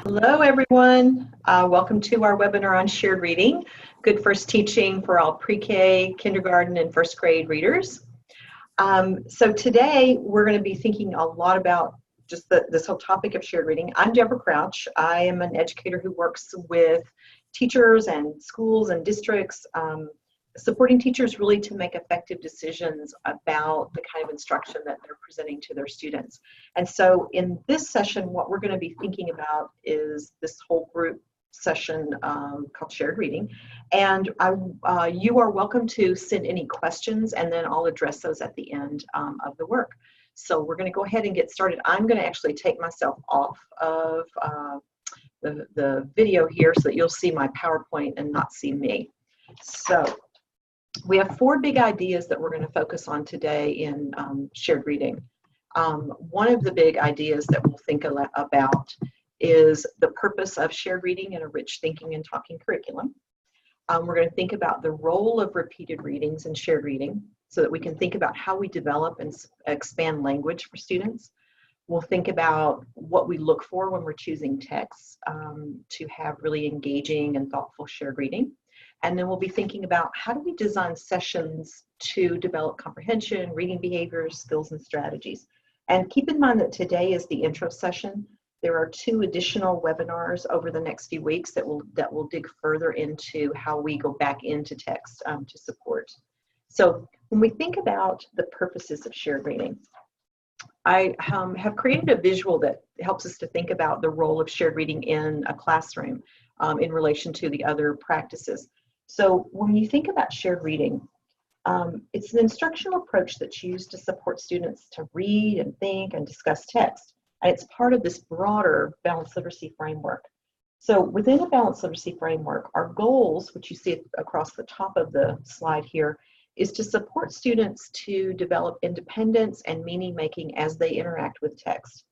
Hello, everyone. Welcome to our webinar on shared reading, good first teaching for all pre-K, kindergarten, and first grade readers. So today we're going to be thinking a lot about just this whole topic of shared reading. I'm Debra Crouch. I am an educator who works with teachers and schools and districts, supporting teachers really to make effective decisions about the kind of instruction that they're presenting to their students. And so in this session, what we're going to be thinking about is this whole group session called shared reading. And you are welcome to send any questions, and then I'll address those at the end of the work. So we're going to go ahead and get started. I'm going to actually take myself off of the video here so that you'll see my PowerPoint and not see me. So we have four big ideas that we're going to focus on today in shared reading. One of the big ideas that we'll think about is the purpose of shared reading in a rich thinking and talking curriculum. We're going to think about the role of repeated readings in shared reading so that we can think about how we develop and expand language for students. We'll think about what we look for when we're choosing texts to have really engaging and thoughtful shared reading. And then we'll be thinking about how do we design sessions to develop comprehension, reading behaviors, skills, and strategies. And keep in mind that today is the intro session. There are 2 additional webinars over the next few weeks that will dig further into how we go back into text to support. So when we think about the purposes of shared reading, I have created a visual that helps us to think about the role of shared reading in a classroom in relation to the other practices. So when you think about shared reading, it's an instructional approach that's used to support students to read and think and discuss text. And it's part of this broader balanced literacy framework. So within a balanced literacy framework, our goals, which you see across the top of the slide here, is to support students to develop independence and meaning making as they interact with text.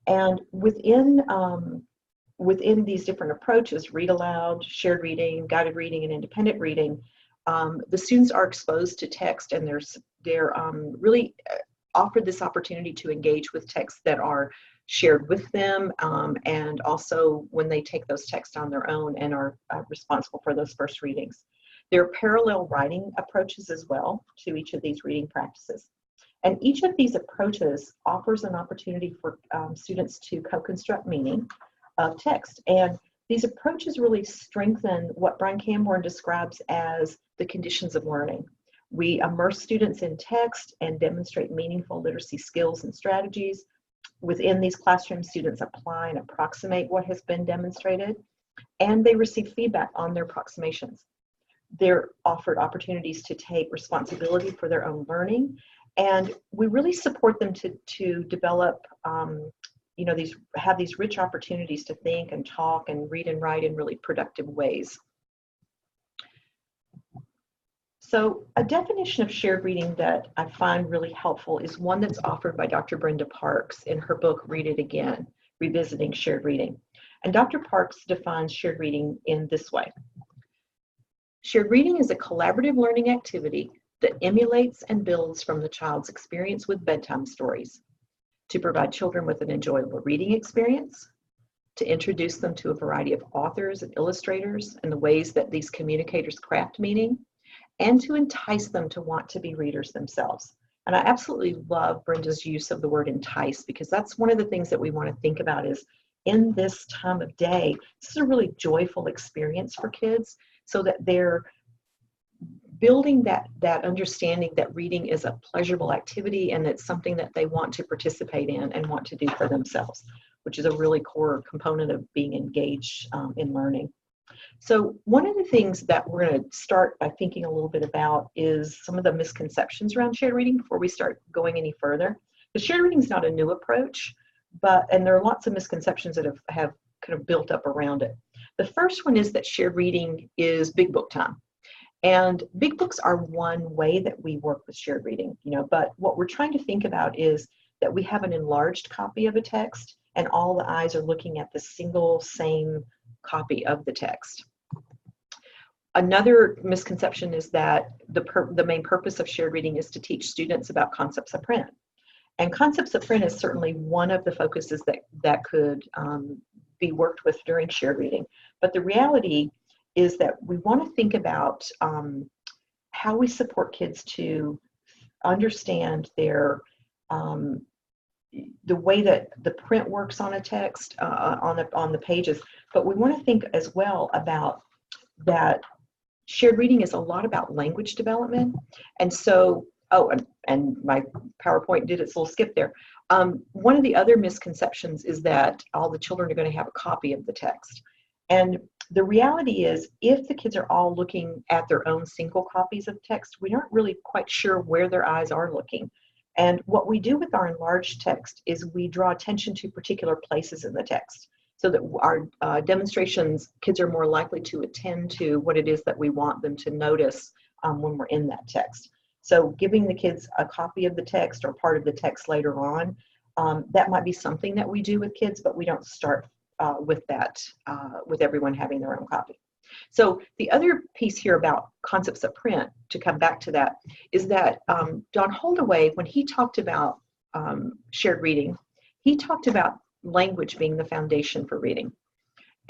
And within these different approaches, read aloud, shared reading, guided reading, and independent reading, the students are exposed to text, and they're really offered this opportunity to engage with texts that are shared with them, and also when they take those texts on their own and are responsible for those first readings. There are parallel writing approaches as well to each of these reading practices. And each of these approaches offers an opportunity for students to co-construct meaning of text. And these approaches really strengthen what Brian Camborne describes as the conditions of learning. We immerse students in text and demonstrate meaningful literacy skills and strategies. Within these classrooms, students apply and approximate what has been demonstrated, and they receive feedback on their approximations. They're offered opportunities to take responsibility for their own learning, and we really support them to develop have these rich opportunities to think and talk and read and write in really productive ways. So a definition of shared reading that I find really helpful is one that's offered by Dr. Brenda Parks in her book, Read It Again, Revisiting Shared Reading. And Dr. Parks defines shared reading in this way. Shared reading is a collaborative learning activity that emulates and builds from the child's experience with bedtime stories, to provide children with an enjoyable reading experience, to introduce them to a variety of authors and illustrators and the ways that these communicators craft meaning, and to entice them to want to be readers themselves. And I absolutely love Brenda's use of the word entice, because that's one of the things that we want to think about is in this time of day, this is a really joyful experience for kids, so that they're building that understanding that reading is a pleasurable activity and it's something that they want to participate in and want to do for themselves, which is a really core component of being engaged in learning. So one of the things that we're going to start by thinking a little bit about is some of the misconceptions around shared reading before we start going any further. The shared reading is not a new approach, and there are lots of misconceptions that have kind of built up around it. The first one is that shared reading is big book time. And big books are one way that we work with shared reading, but what we're trying to think about is that we have an enlarged copy of a text and all the eyes are looking at the single same copy of the text. Another misconception is that the main purpose of shared reading is to teach students about concepts of print. And concepts of print is certainly one of the focuses that could be worked with during shared reading. But the reality is that we want to think about how we support kids to understand their the way that the print works on a text on the pages, but we want to think as well about that shared reading is a lot about language development. And so, and my PowerPoint did its little skip there. One of the other misconceptions is that all the children are going to have a copy of the text. And the reality is, if the kids are all looking at their own single copies of text, we aren't really quite sure where their eyes are looking. And what we do with our enlarged text is we draw attention to particular places in the text so that our demonstrations, kids are more likely to attend to what it is that we want them to notice when we're in that text. So giving the kids a copy of the text or part of the text later on, that might be something that we do with kids, but we don't start with that, with everyone having their own copy. So the other piece here about concepts of print, to come back to that, is that Don Holdaway, when he talked about shared reading, he talked about language being the foundation for reading.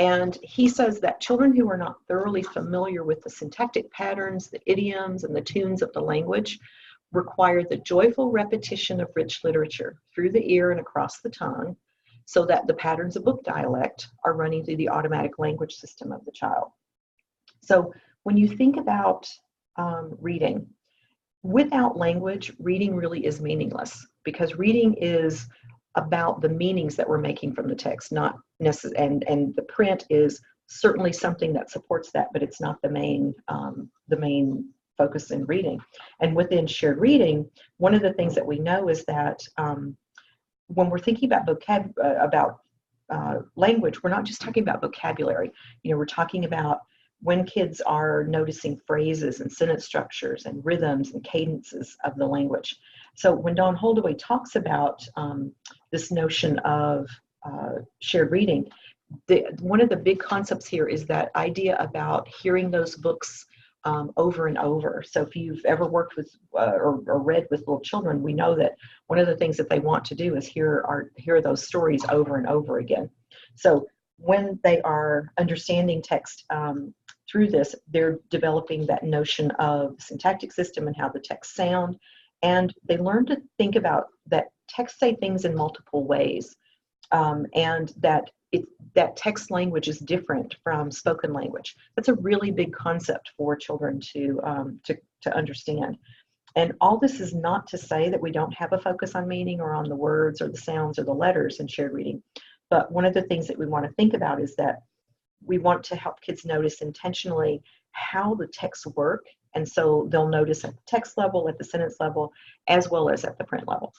And he says that children who are not thoroughly familiar with the syntactic patterns, the idioms, and the tunes of the language require the joyful repetition of rich literature through the ear and across the tongue, so that the patterns of book dialect are running through the automatic language system of the child. So when you think about reading, without language, reading really is meaningless, because reading is about the meanings that we're making from the text, not necessarily, and the print is certainly something that supports that, but it's not the main focus in reading. And within shared reading, one of the things that we know is that when we're thinking about language, we're not just talking about vocabulary. We're talking about when kids are noticing phrases and sentence structures and rhythms and cadences of the language. So when Don Holdaway talks about this notion of shared reading, one of the big concepts here is that idea about hearing those books over and over. So if you've ever worked with or read with little children, we know that one of the things that they want to do is hear those stories over and over again. So when they are understanding text through this, they're developing that notion of syntactic system and how the texts sound, and they learn to think about that texts say things in multiple ways, and that text language is different from spoken language. That's a really big concept for children to understand. And all this is not to say that we don't have a focus on meaning or on the words or the sounds or the letters in shared reading. But one of the things that we want to think about is that we want to help kids notice intentionally how the texts work. And so they'll notice at the text level, at the sentence level, as well as at the print level.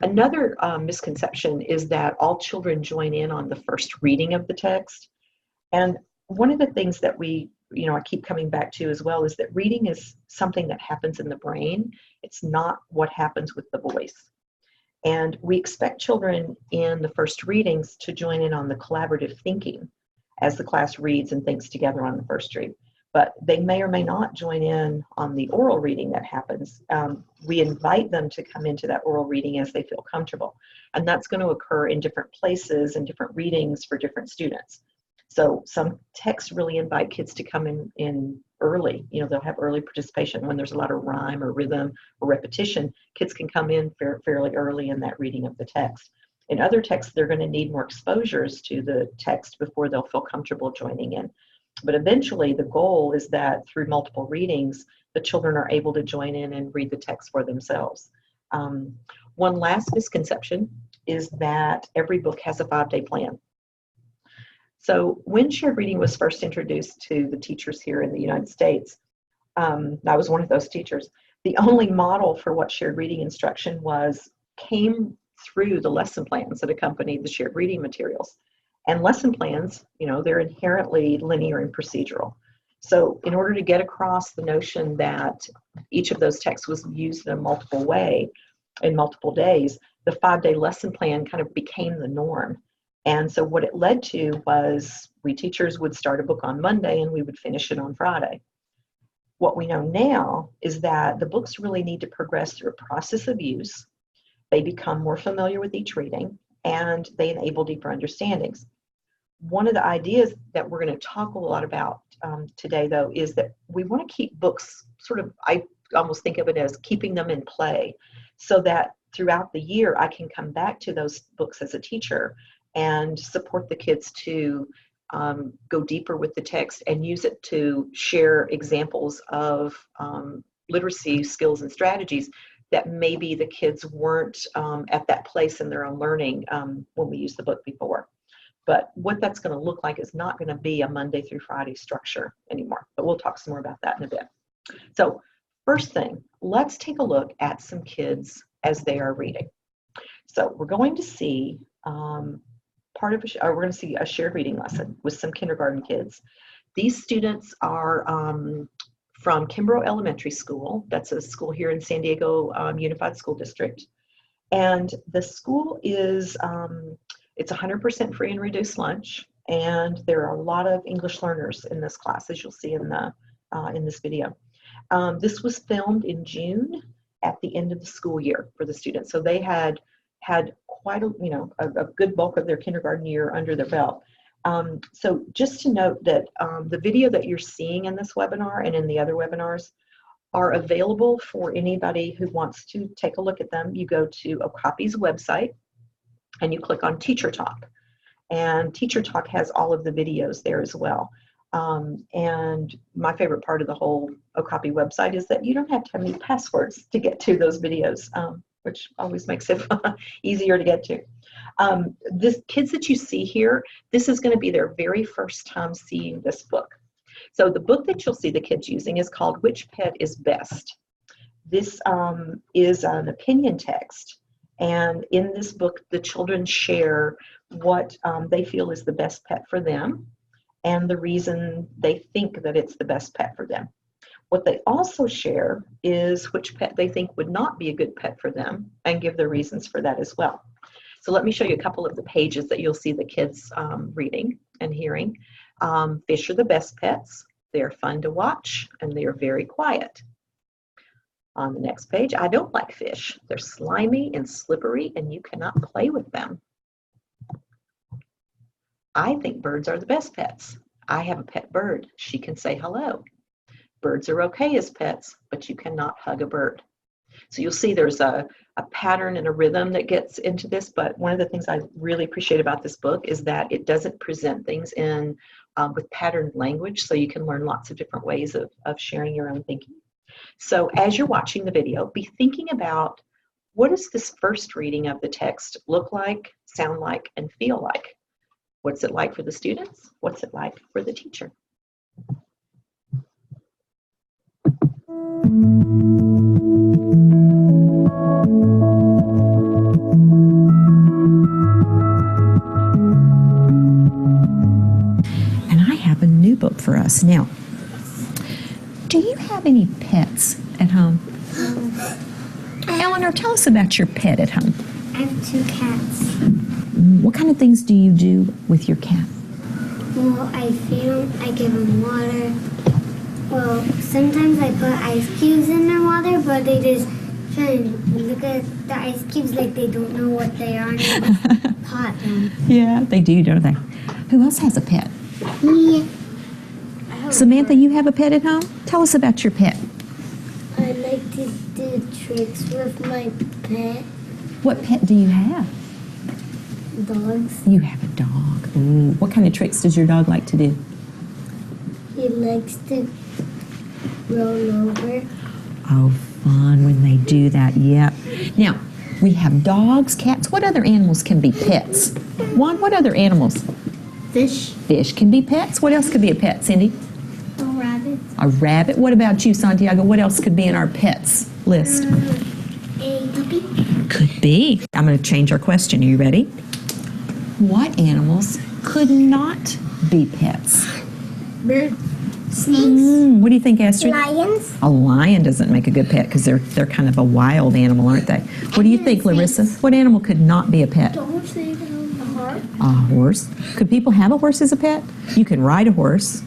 Another misconception is that all children join in on the first reading of the text. And one of the things that I keep coming back to as well is that reading is something that happens in the brain. It's not what happens with the voice. And we expect children in the first readings to join in on the collaborative thinking as the class reads and thinks together on the first read. But they may or may not join in on the oral reading that happens. We invite them to come into that oral reading as they feel comfortable. And that's going to occur in different places and different readings for different students. So some texts really invite kids to come in early. They'll have early participation when there's a lot of rhyme or rhythm or repetition. Kids can come in fairly early in that reading of the text. In other texts, they're going to need more exposures to the text before they'll feel comfortable joining in. But eventually, the goal is that through multiple readings, the children are able to join in and read the text for themselves. One last misconception is that every book has a 5-day plan. So when shared reading was first introduced to the teachers here in the United States, I was one of those teachers. The only model for what shared reading instruction came through the lesson plans that accompanied the shared reading materials. And lesson plans, they're inherently linear and procedural. So in order to get across the notion that each of those texts was used in a multiple way, in multiple days, the 5-day lesson plan kind of became the norm. And so what it led to was we teachers would start a book on Monday and we would finish it on Friday. What we know now is that the books really need to progress through a process of use. They become more familiar with each reading. and they enable deeper understandings. One of the ideas that we're going to talk a lot about today, though, is that we want to keep books sort of, I almost think of it as keeping them in play, so that throughout the year I can come back to those books as a teacher and support the kids to go deeper with the text and use it to share examples of literacy skills and strategies that maybe the kids weren't at that place in their own learning when we used the book before. But what that's going to look like is not going to be a Monday through Friday structure anymore. But we'll talk some more about that in a bit. So first thing, let's take a look at some kids as they are reading. So we're going to see we're going to see a shared reading lesson with some kindergarten kids. These students are from Kimbrough Elementary School. That's a school here in San Diego Unified School District. And the school is, it's 100% free and reduced lunch. And there are a lot of English learners in this class, as you'll see in this video. This was filmed in June at the end of the school year for the students. So they had quite a good bulk of their kindergarten year under their belt. So just to note that the video that you're seeing in this webinar and in the other webinars are available for anybody who wants to take a look at them. You go to Okapi's website and you click on Teacher Talk. And Teacher Talk has all of the videos there as well. And my favorite part of the whole Okapi website is that you don't have to have any passwords to get to those videos, which always makes it easier to get to. The kids that you see here, this is going to be their very first time seeing this book. So the book that you'll see the kids using is called Which Pet is Best? This is an opinion text. And in this book, the children share what they feel is the best pet for them and the reason they think that it's the best pet for them. What they also share is which pet they think would not be a good pet for them and give their reasons for that as well. So let me show you a couple of the pages that you'll see the kids reading and hearing. Fish are the best pets. They're fun to watch and they are very quiet. On the next page, I don't like fish. They're slimy and slippery and you cannot play with them. I think birds are the best pets. I have a pet bird. She can say hello. Birds are okay as pets, but you cannot hug a bird. So you'll see there's a pattern and a rhythm that gets into this, but one of the things I really appreciate about this book is that it doesn't present things in with patterned language, so you can learn lots of different ways of sharing your own thinking. So as you're watching the video, be thinking about what does this first reading of the text look like, sound like, and feel like? What's it like for the students? What's it like for the teacher? And I have a new book for us. Now, do you have any pets at home? Eleanor, tell us about your pet at home. I have 2 cats. What kind of things do you do with your cat? Well, I feed them, I give them water. Well, sometimes I put ice cubes in their water, but they just try and look at the ice cubes like they don't know what they are and they just pot them. Yeah, they do, don't they? Who else has a pet? Me. Samantha, you have a pet at home? Tell us about your pet. I like to do tricks with my pet. What pet do you have? Dogs. You have a dog. Ooh, what kind of tricks does your dog like to do? He likes to roll over. Oh, fun when they do that, yep. Now, we have dogs, cats. What other animals can be pets? Juan, what other animals? Fish. Fish can be pets. What else could be a pet, Cindy? A rabbit. A rabbit. What about you, Santiago? What else could be in our pets list? A puppy. Could be. I'm going to change our question. Are you ready? What animals could not be pets? Bird. Snakes. What do you think, Astrid? Lions. A lion doesn't make a good pet because they're kind of a wild animal, aren't they? What do you think, Larissa? What animal could not be a pet? A horse. A horse. Could people have a horse as a pet? You can ride a horse.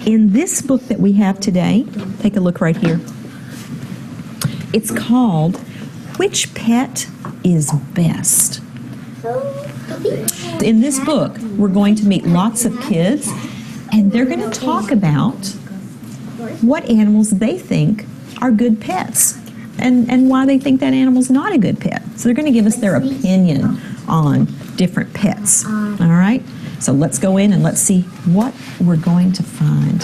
In this book that we have today, take a look right here. It's called Which Pet is Best? In this book, we're going to meet lots of kids, and they're going to talk about what animals they think are good pets and why they think that animal's not a good pet. So they're going to give us their opinion on different pets. All right? So let's go in and let's see what we're going to find.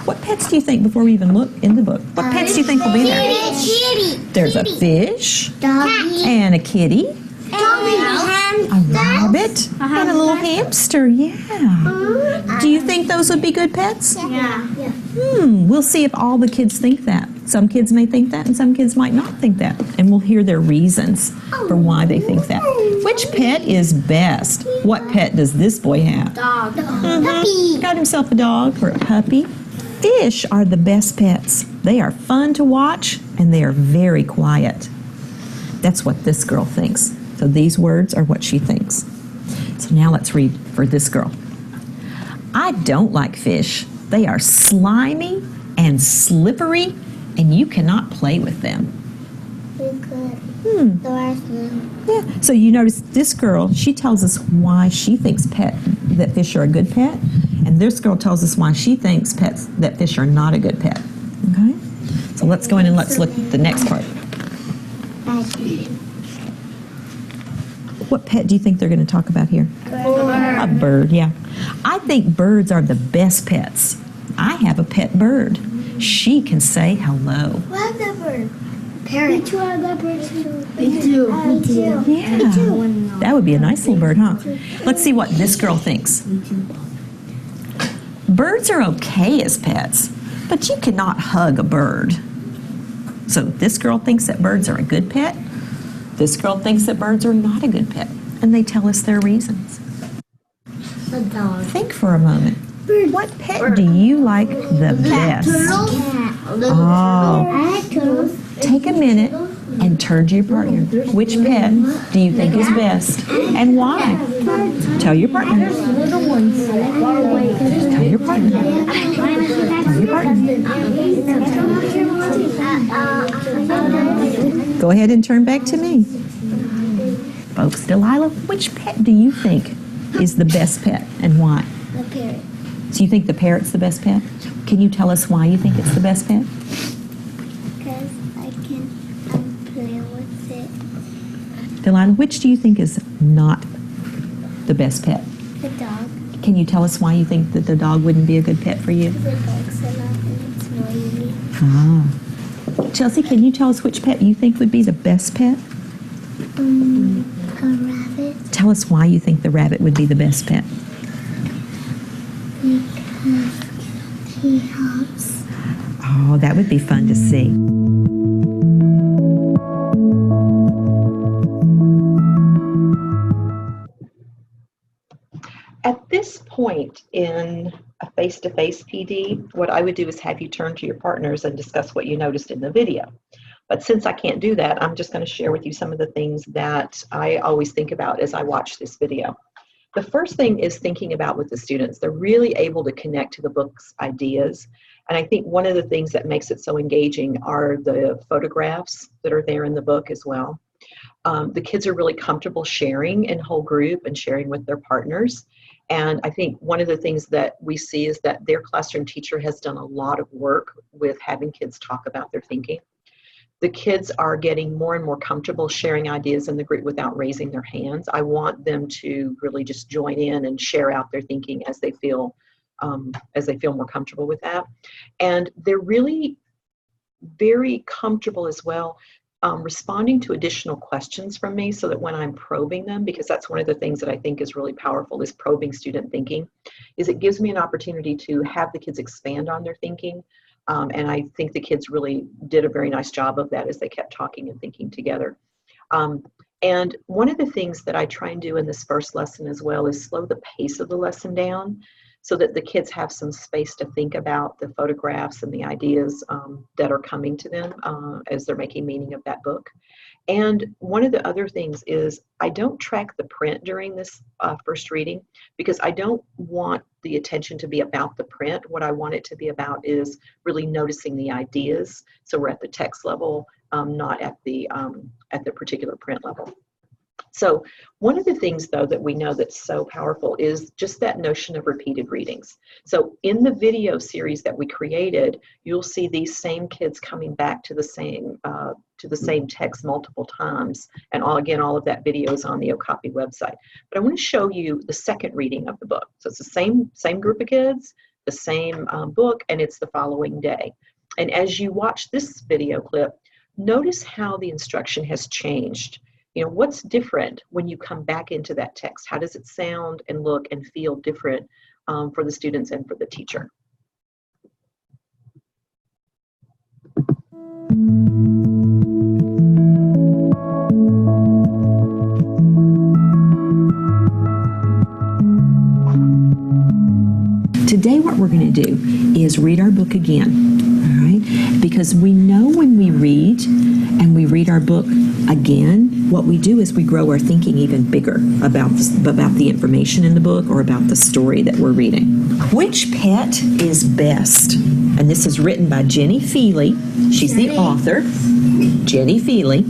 What pets do you think, before we even look in the book, what pets do you think will be there? Kitty. There's a fish Doggy. and a kitty, a rabbit, Uh-huh. and a little hamster. Yeah. Do you think those would be good pets? Yeah. We'll see if all the kids think that. Some kids may think that, and some kids might not think that. And we'll hear their reasons for why they think that. Which pet is best? What pet does this boy have? Dog. Puppy. Got himself a dog or a puppy. Fish are the best pets. They are fun to watch, and they are very quiet. That's what this girl thinks. So these words are what she thinks. So now let's read for this girl. I don't like fish. They are slimy and slippery, and you cannot play with them. Yeah. So you notice this girl, she tells us why she thinks that fish are a good pet, and this girl tells us why she thinks that fish are not a good pet. Okay? So let's go in and let's look at the next part. What pet do you think they're going to talk about here? A bird, yeah. I think birds are the best pets. I have a pet bird. She can say hello. What's the bird? Parrot. Me too, I got bird too. Me too. Me too. Yeah. That would be a nice little bird, huh? Let's see what this girl thinks. Birds are okay as pets, but you cannot hug a bird. So this girl thinks that birds are a good pet. This girl thinks that birds are not a good pet, and they tell us their reasons. A dog. Think for a moment. What pet do you like the best? Oh, I like turtles. take a minute and turn to your partner. Which pet do you think is best, and why? Tell your partner. Little ones. Tell your partner. Tell your partner. Go ahead and turn back to me. Folks, Delilah, which pet do you think is the best pet, and why? The parrot. So you think the parrot's the best pet? Can you tell us why you think it's the best pet? Because I can play with it. Delilah, which do you think is not the best pet? The dog. Can you tell us why you think that the dog wouldn't be a good pet for you? The dog's a lot and it's noisy. Ah. Chelsea, can you tell us which pet you think would be the best pet? A rabbit. Tell us why you think the rabbit would be the best pet. Because he helps. Oh, that would be fun to see. At this point in a face-to-face PD, what I would do is have you turn to your partners and discuss what you noticed in the video. But since I can't do that, I'm just going to share with you some of the things that I always think about as I watch this video. The first thing is thinking about with the students. They're really able to connect to the book's ideas. And I think one of the things that makes it so engaging are the photographs that are there in the book as well. The kids are really comfortable sharing in whole group and sharing with their partners. And I think one of the things that we see is that their classroom teacher has done a lot of work with having kids talk about their thinking. The kids are getting more and more comfortable sharing ideas in the group without raising their hands. I want them to really just join in and share out their thinking as they feel more comfortable with that. And they're really very comfortable as well responding to additional questions from me, so that when I'm probing them, because that's one of the things that I think is really powerful, is probing student thinking, is it gives me an opportunity to have the kids expand on their thinking. And I think the kids really did a very nice job of that as they kept talking and thinking together. And one of the things that I try and do in this first lesson as well is slow the pace of the lesson down, so that the kids have some space to think about the photographs and the ideas that are coming to them as they're making meaning of that book. And one of the other things is I don't track the print during this first reading, because I don't want the attention to be about the print. What I want it to be about is really noticing the ideas. So we're at the text level, not at the particular print level. So one of the things, though, that we know that's so powerful is just that notion of repeated readings. So in the video series that we created, you'll see these same kids coming back to the same text multiple times. And all of that video is on the Okapi website. But I want to show you the second reading of the book. So it's the same group of kids, the same book, and it's the following day. And as you watch this video clip, notice how the instruction has changed. You know, what's different when you come back into that text? How does it sound and look and feel different for the students and for the teacher? Today what we're going to do is read our book again, all right? Because we know when we read and we read our book again, what we do is we grow our thinking even bigger about the information in the book or about the story that we're reading. Which pet is best? And this is written by Jenny Feely. She's the author, Jenny Feely.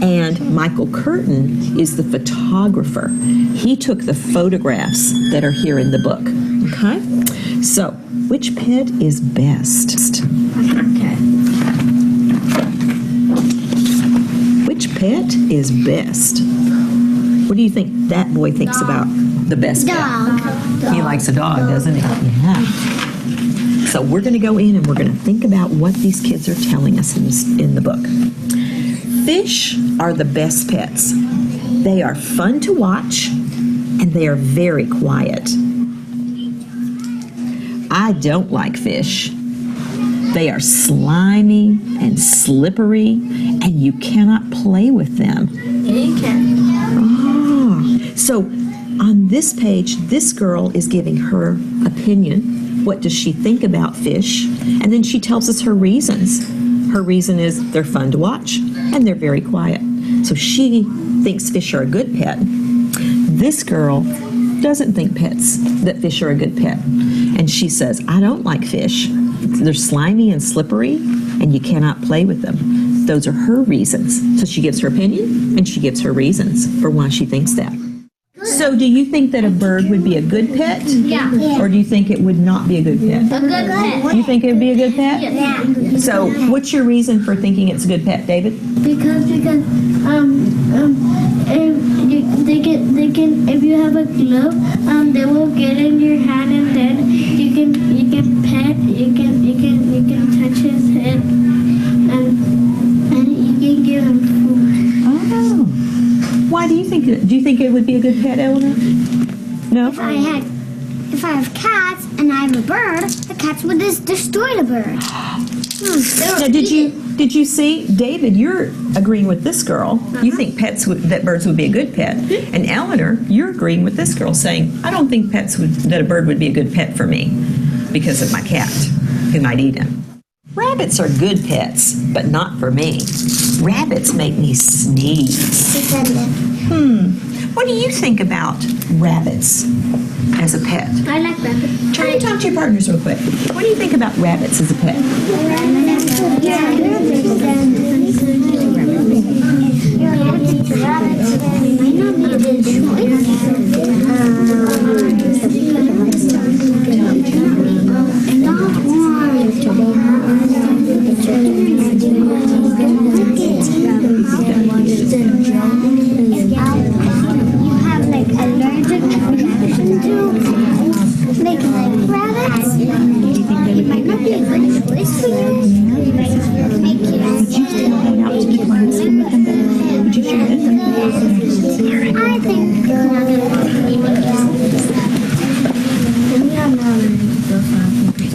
And Michael Curtin is the photographer. He took the photographs that are here in the book. Okay? So, which pet is best? Which pet is best? What do you think that boy thinks about the best pet? He likes a dog, doesn't he? Yeah. So we're going to go in and we're going to think about what these kids are telling us in the book. Fish are the best pets. They are fun to watch and they are very quiet. I don't like fish. They are slimy and slippery, and you cannot play with them. You can. Oh. So on this page, this girl is giving her opinion. What does she think about fish? And then she tells us her reasons. Her reason is they're fun to watch, and they're very quiet. So she thinks fish are a good pet. This girl doesn't think that fish are a good pet. And she says, I don't like fish. They're slimy and slippery, and you cannot play with them. Those are her reasons. So she gives her opinion, and she gives her reasons for why she thinks that. So do you think that a bird would be a good pet? Yeah. Or do you think it would not be a good pet? A good pet. You think it would be a good pet? Yeah. So what's your reason for thinking it's a good pet, David? Because if you have a glove, they will get in your hand, and then you can pet, you can touch his head, and you can give him food. Oh. Why do you think it would be a good pet, Eleanor? No? If I have cats and I have a bird, the cats would just destroy the bird. Now, did you see, David, you're agreeing with this girl. You think that birds would be a good pet. And Eleanor, you're agreeing with this girl, saying, I don't think that a bird would be a good pet for me because of my cat, who might eat him. Rabbits are good pets, but not for me. Rabbits make me sneeze. What do you think about rabbits as a pet? I like rabbits. Try to talk to your partners real quick. What do you think about rabbits as a pet?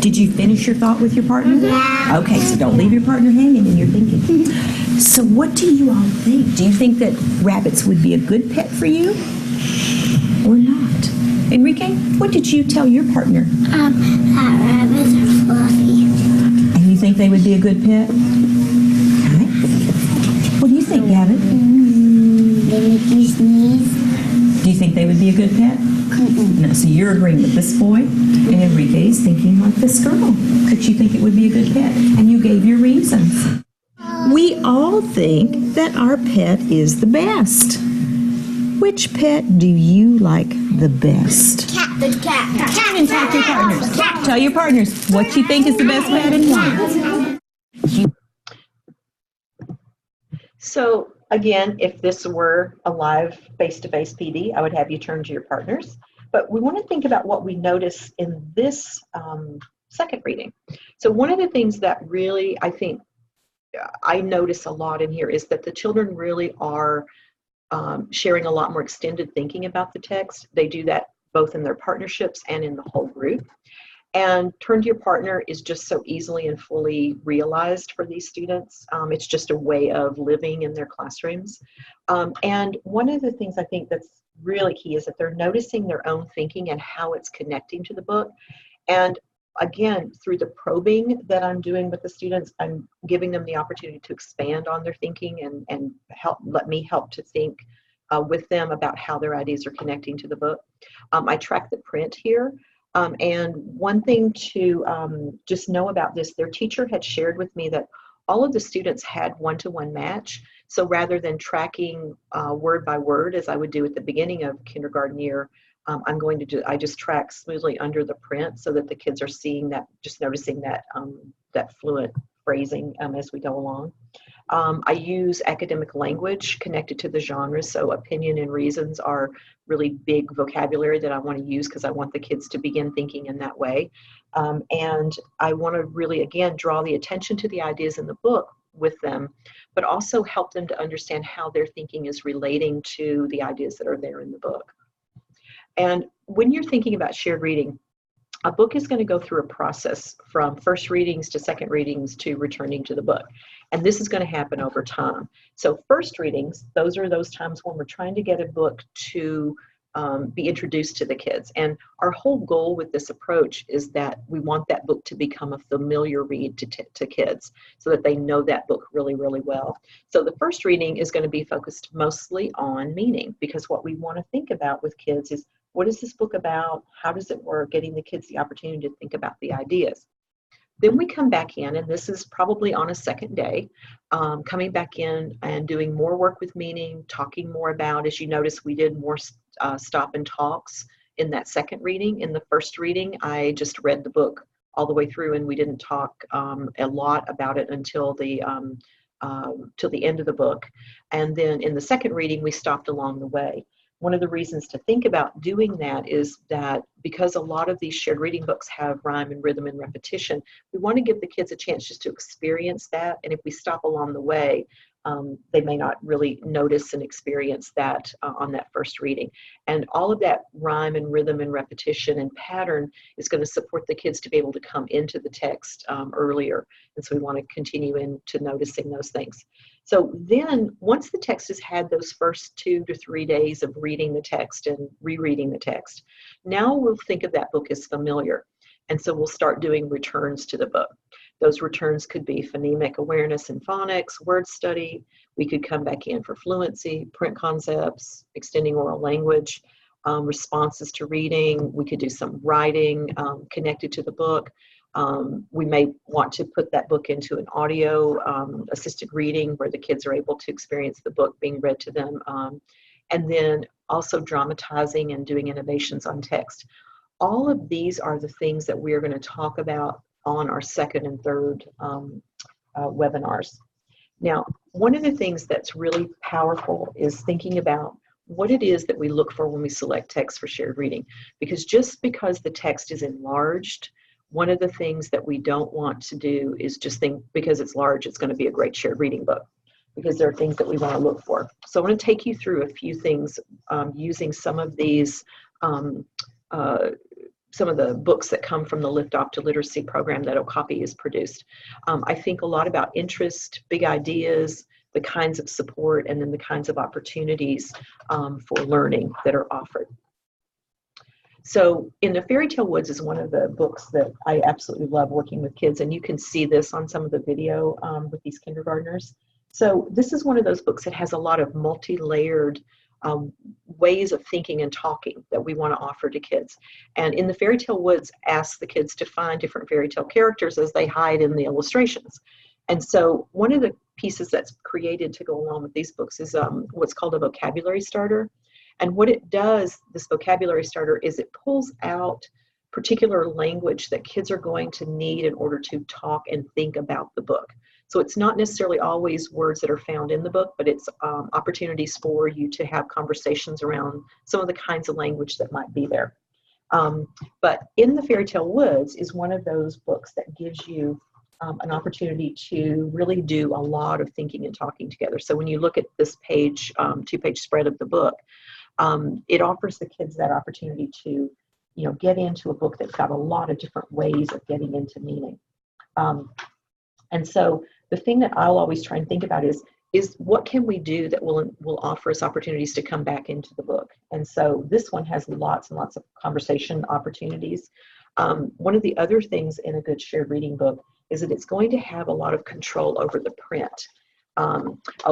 Did you finish your thought with your partner? Yeah. Okay, so don't leave your partner hanging in your thinking. So what do you all think? Do you think that rabbits would be a good pet for you or not? Enrique, what did you tell your partner? That rabbits are fluffy. And you think they would be a good pet? Okay. What do you think, Gavin? They make you sneeze. Do you think they would be a good pet? No, so you're agreeing with this boy, and Enrique's thinking like this girl. Could you think it would be a good pet? And you gave your reasons. We all think that our pet is the best. Which pet do you like the best? Cat. The cat. Turn and talk to your partners. Tell your partners what you think is the best pet and why. So again, if this were a live face-to-face PD, I would have you turn to your partners. But we want to think about what we notice in this second reading. So one of the things that really I think I notice a lot in here is that the children really are sharing a lot more extended thinking about the text. They do that both in their partnerships and in the whole group. And turn to your partner is just so easily and fully realized for these students. It's just a way of living in their classrooms. And one of the things I think that's really key is that they're noticing their own thinking and how it's connecting to the book. And again, through the probing that I'm doing with the students, I'm giving them the opportunity to expand on their thinking and let me help to think with them about how their ideas are connecting to the book. I track the print here. And one thing to just know about this, their teacher had shared with me that all of the students had one-to-one match. So rather than tracking word by word, as I would do at the beginning of kindergarten year, I just track smoothly under the print so that the kids are seeing that, just noticing that, that fluent phrasing as we go along. I use academic language connected to the genres, so opinion and reasons are really big vocabulary that I want to use because I want the kids to begin thinking in that way. And I want to really, again, draw the attention to the ideas in the book with them, but also help them to understand how their thinking is relating to the ideas that are there in the book. And when you're thinking about shared reading, a book is going to go through a process from first readings to second readings to returning to the book. And this is going to happen over time. So first readings, those are those times when we're trying to get a book to be introduced to the kids. And our whole goal with this approach is that we want that book to become a familiar read to kids so that they know that book really, really well. So the first reading is going to be focused mostly on meaning, because what we want to think about with kids is, what is this book about? How does it work? Getting the kids the opportunity to think about the ideas. Then we come back in, and this is probably on a second day, coming back in and doing more work with meaning, talking more about, as you notice, we did more stop and talks in that second reading. In the first reading, I just read the book all the way through, and we didn't talk a lot about it until the end of the book. And then in the second reading, we stopped along the way. One of the reasons to think about doing that is that because a lot of these shared reading books have rhyme and rhythm and repetition, we want to give the kids a chance just to experience that. And if we stop along the way, they may not really notice and experience that on that first reading. And all of that rhyme and rhythm and repetition and pattern is going to support the kids to be able to come into the text earlier. And so we want to continue into noticing those things. So then once the text has had those first 2 to 3 days of reading the text and rereading the text, now we'll think of that book as familiar. And so we'll start doing returns to the book. Those returns could be phonemic awareness and phonics, word study. We could come back in for fluency, print concepts, extending oral language, responses to reading. We could do some writing connected to the book. We may want to put that book into an audio assisted reading where the kids are able to experience the book being read to them. And then also dramatizing and doing innovations on text. All of these are the things that we are going to talk about on our second and third webinars. Now, one of the things that's really powerful is thinking about what it is that we look for when we select text for shared reading. Because just because the text is enlarged, one of the things that we don't want to do is just think because it's large, it's going to be a great shared reading book. Because there are things that we want to look for. So I want to take you through a few things using some of these some of the books that come from the Lift Off to Literacy program that Okapi has produced. I think a lot about interest, big ideas, the kinds of support, and then the kinds of opportunities for learning that are offered. So In the Fairy Tale Woods is one of the books that I absolutely love working with kids, and you can see this on some of the video with these kindergartners. So this is one of those books that has a lot of multi-layered ways of thinking and talking that we want to offer to kids. And In the Fairy Tale Woods asks the kids to find different fairy tale characters as they hide in the illustrations. And so one of the pieces that's created to go along with these books is what's called a vocabulary starter. And what it does, this vocabulary starter, is it pulls out particular language that kids are going to need in order to talk and think about the book. So it's not necessarily always words that are found in the book, but it's opportunities for you to have conversations around some of the kinds of language that might be there. But In the Fairy Tale Woods is one of those books that gives you an opportunity to really do a lot of thinking and talking together. So when you look at this page, 2-page spread of the book, it offers the kids that opportunity to, get into a book that's got a lot of different ways of getting into meaning. And so the thing that I'll always try and think about is what can we do that will offer us opportunities to come back into the book? And so this one has lots and lots of conversation opportunities. One of the other things in a good shared reading book is that it's going to have a lot of control over the print.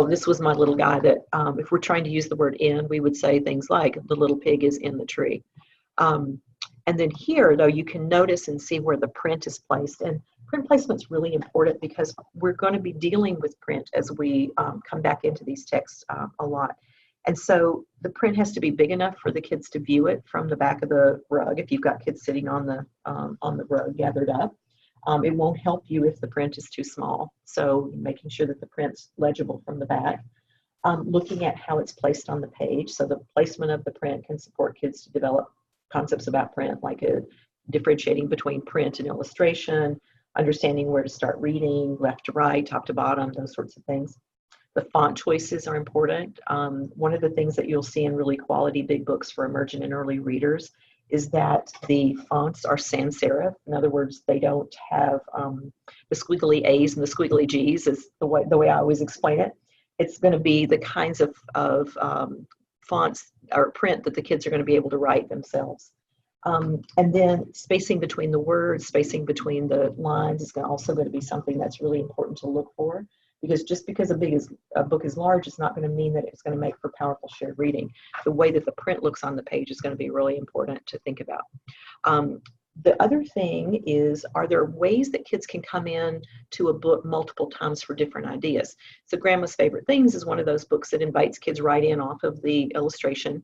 This was my little guy that if we're trying to use the word in, we would say things like, the little pig is in the tree. And then here, though, you can notice and see where the print is placed. And print placement is really important because we're going to be dealing with print as we come back into these texts a lot. And so the print has to be big enough for the kids to view it from the back of the rug. If you've got kids sitting on the rug gathered up, it won't help you if the print is too small. So making sure that the print's legible from the back. Looking at how it's placed on the page. So the placement of the print can support kids to develop concepts about print, like differentiating between print and illustration, understanding where to start reading, left to right, top to bottom, those sorts of things. The font choices are important. One of the things that you'll see in really quality big books for emergent and early readers is that the fonts are sans serif. In other words, they don't have the squiggly A's and the squiggly G's is the way I always explain it. It's going to be the kinds of fonts or print that the kids are going to be able to write themselves. And then spacing between the words, spacing between the lines is also going to be something that's really important to look for, because just because a book is large, it's not going to mean that it's going to make for powerful shared reading. The way that the print looks on the page is going to be really important to think about. The other thing is, are there ways that kids can come in to a book multiple times for different ideas? So Grandma's Favorite Things is one of those books that invites kids right in off of the illustration.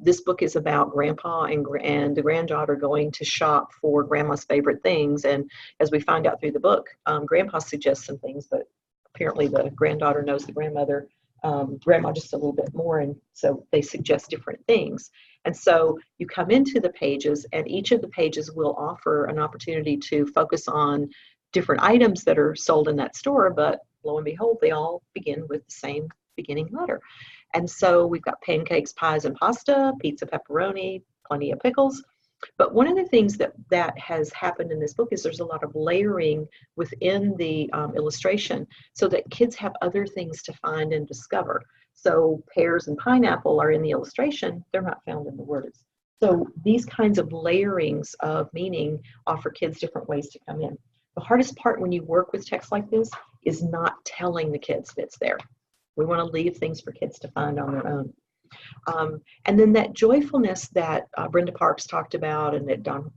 This book is about Grandpa and the granddaughter going to shop for Grandma's favorite things. And as we find out through the book, Grandpa suggests some things, but apparently the granddaughter knows the grandma just a little bit more, and so they suggest different things. And so you come into the pages, and each of the pages will offer an opportunity to focus on different items that are sold in that store, but lo and behold, they all begin with the same beginning letter. And so we've got pancakes, pies, and pasta, pizza, pepperoni, plenty of pickles. But one of the things that has happened in this book is there's a lot of layering within the illustration so that kids have other things to find and discover. So pears and pineapple are in the illustration, they're not found in the words. So these kinds of layerings of meaning offer kids different ways to come in. The hardest part when you work with text like this is not telling the kids that it's there. We want to leave things for kids to find on their own. And then that joyfulness that Brenda Parks talked about and that Don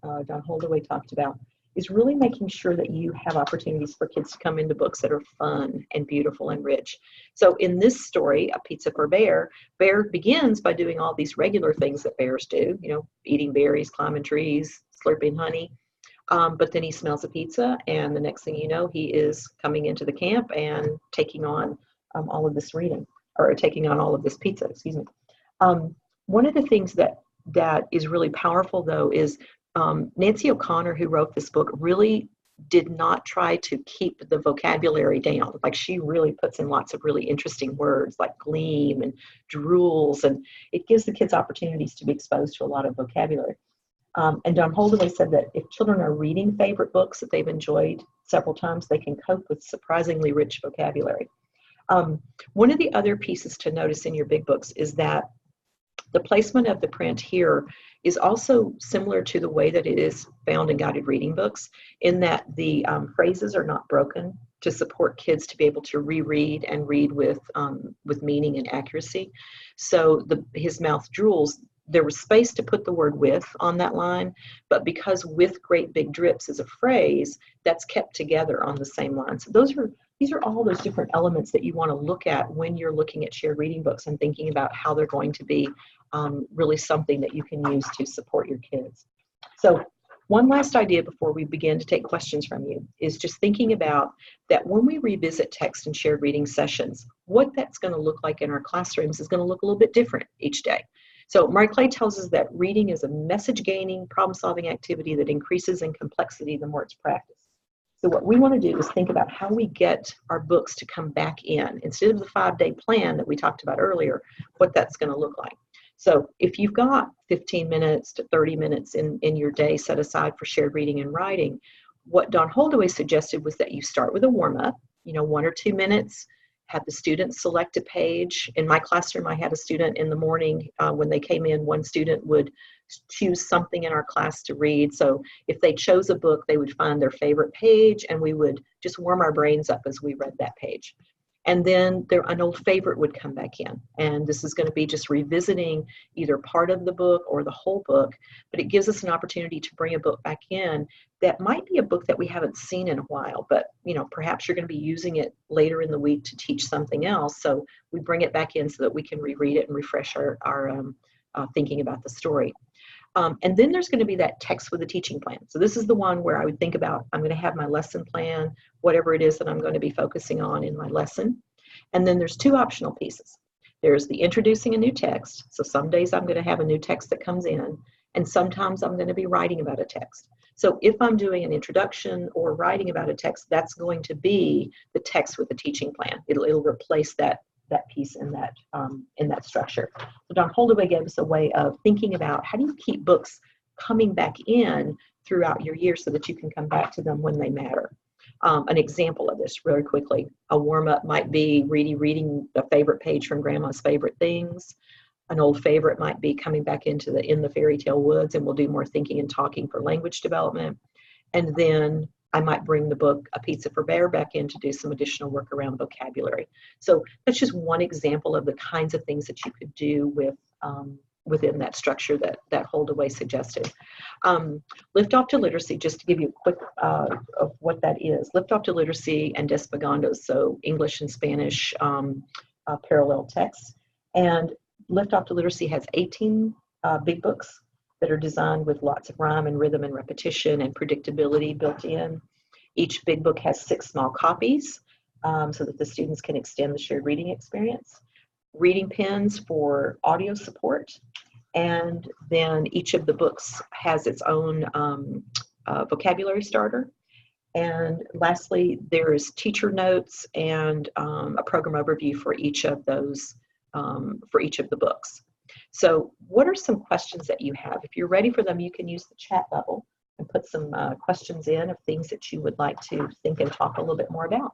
Holdaway talked about is really making sure that you have opportunities for kids to come into books that are fun and beautiful and rich. So in this story, A Pizza for Bear, Bear begins by doing all these regular things that bears do, eating berries, climbing trees, slurping honey. But then he smells a pizza, and the next thing you know, he is coming into the camp and taking on all of this reading, or taking on all of this pizza, excuse me. One of the things that is really powerful, though, is Nancy O'Connor, who wrote this book, really did not try to keep the vocabulary down. Like, she really puts in lots of really interesting words like gleam and drools, and it gives the kids opportunities to be exposed to a lot of vocabulary. And Don Holdaway said that if children are reading favorite books that they've enjoyed several times, they can cope with surprisingly rich vocabulary. One of the other pieces to notice in your big books is that the placement of the print here is also similar to the way that it is found in guided reading books, in that the phrases are not broken to support kids to be able to reread and read with meaning and accuracy. So his mouth drools, there was space to put the word with on that line, but because with great big drips is a phrase, that's kept together on the same line. So those are These are all those different elements that you want to look at when you're looking at shared reading books and thinking about how they're going to be really something that you can use to support your kids. So one last idea before we begin to take questions from you is just thinking about that when we revisit text and shared reading sessions, what that's going to look like in our classrooms is going to look a little bit different each day. So Marie Clay tells us that reading is a message-gaining, problem-solving activity that increases in complexity the more it's practiced. So what we want to do is think about how we get our books to come back in. Instead of the 5-day plan that we talked about earlier, what that's going to look like. So if you've got 15 minutes to 30 minutes in your day set aside for shared reading and writing, what Don Holdaway suggested was that you start with a warm-up, 1 or 2 minutes, have the students select a page. In my classroom, I had a student in the morning, when they came in, one student would choose something in our class to read. So if they chose a book, they would find their favorite page, and we would just warm our brains up as we read that page. And then an old favorite would come back in. And this is going to be just revisiting either part of the book or the whole book, but it gives us an opportunity to bring a book back in that might be a book that we haven't seen in a while, but perhaps you're going to be using it later in the week to teach something else. So we bring it back in so that we can reread it and refresh our thinking about the story. And then there's going to be that text with a teaching plan. So this is the one where I would think about, I'm going to have my lesson plan, whatever it is that I'm going to be focusing on in my lesson. And then there's 2 optional pieces. There's the introducing a new text. So some days I'm going to have a new text that comes in, and sometimes I'm going to be writing about a text. So if I'm doing an introduction or writing about a text, that's going to be the text with the teaching plan. It'll replace that piece in that structure. So Don Holdaway gave us a way of thinking about how do you keep books coming back in throughout your year so that you can come back to them when they matter. An example of this really quickly, a warm-up might be reading a favorite page from Grandma's Favorite Things. An old favorite might be coming back into In the Fairy Tale Woods, and we'll do more thinking and talking for language development. And then I might bring the book A Pizza for Bear back in to do some additional work around vocabulary. So that's just one example of the kinds of things that you could do within that structure that Holdaway suggested. Lift Off to Literacy, just to give you a quick of what that is. Lift Off to Literacy and Despegandos, so English and Spanish parallel texts. And Lift Off to Literacy has 18 big books that are designed with lots of rhyme and rhythm and repetition and predictability built in. Each big book has 6 small copies so that the students can extend the shared reading experience. Reading pens for audio support. And then each of the books has its own vocabulary starter. And lastly, there is teacher notes and a program overview for each of those, for each of the books. So what are some questions that you have? If you're ready for them, you can use the chat bubble and put some questions in of things that you would like to think and talk a little bit more about.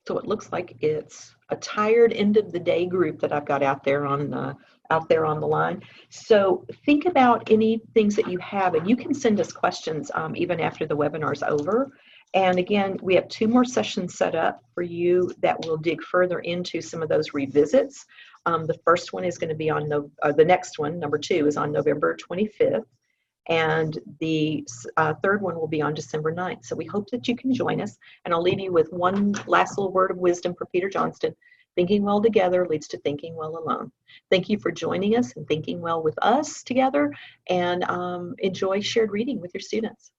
So it looks like it's a tired end of the day group that I've got out there on the line. So think about any things that you have, and you can send us questions even after the webinar's over. And again, we have 2 more sessions set up for you that will dig further into some of those revisits. The first one is going to be on the next one, number 2, is on November 25th. And the 3rd one will be on December 9th. So we hope that you can join us. And I'll leave you with one last little word of wisdom for Peter Johnston. Thinking well together leads to thinking well alone. Thank you for joining us and thinking well with us together. And enjoy shared reading with your students.